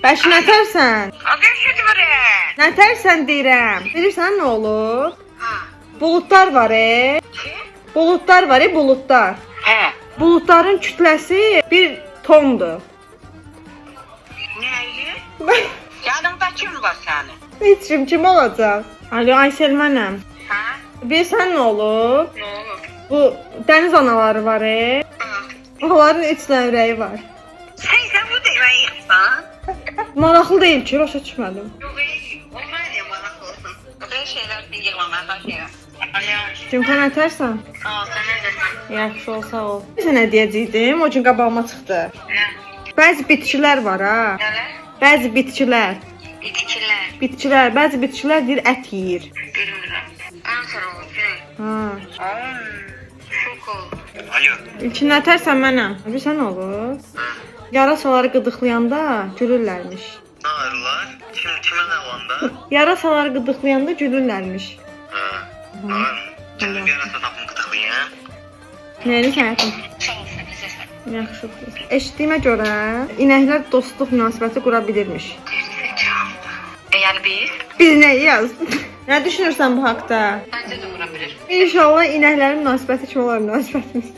Bəs nətərsən? Adım Şütürə. Nətərsən deyirəm. Bilirsən nə olur? Ha. Buludlar var, Kim? Buludlar var, buludlar. Hə. Buludların kütləsi 1 tondur. Nəyi? Yanımda kim var sənin? Heç kim olacaq? Alo, Aysel mənəm. Hə? Bilirsən nə olur? Nə olur? Bu dəniz anaları var, onların 3 dənə ürəyi var. Sən bu deməyirsən? Maraqlı deyil ki, başa düşmədim. Yox, o mənə maraqlı olsun. Böyle şeyler yığmamaya başlayır. Cümka nətərsən? Sağ ol, sen neredesin? Yaxşı ol, sağ ol. Sənə deyəcəydim, o gün qabağıma çıxdı. Ne? Bəzi bitkilər var ha. Neler? Bəzi bitkilər. Bitkiler. Bəzi bitkilər deyir ət yeyir. Bilmirəm. Ankara oldu. Ha. Şok oldu. Alo. İlkin nətərsən mənəm? Bilirsən nə olur? Yarasaları qıdıqlayanda gülürlərmiş. Ne ağrılar? Kime ne olanda? Yarasaları qıdıqlayanda gülürlərmiş. Ha. Var. Kendim bir arası tapım kıtıklayın. Nəyini sənətin? Sağ ol, sen bizesin. Yaxşı. Eşitdiyimə görə inəklər dostluq münasibəti qura bilirmiş. Yani biz? Biz nəyi yazdın? Nə düşünürsən bu haqda? Bence de vurabilir. İnşallah inəklərin münasibəti kimi olar münasibətimiz.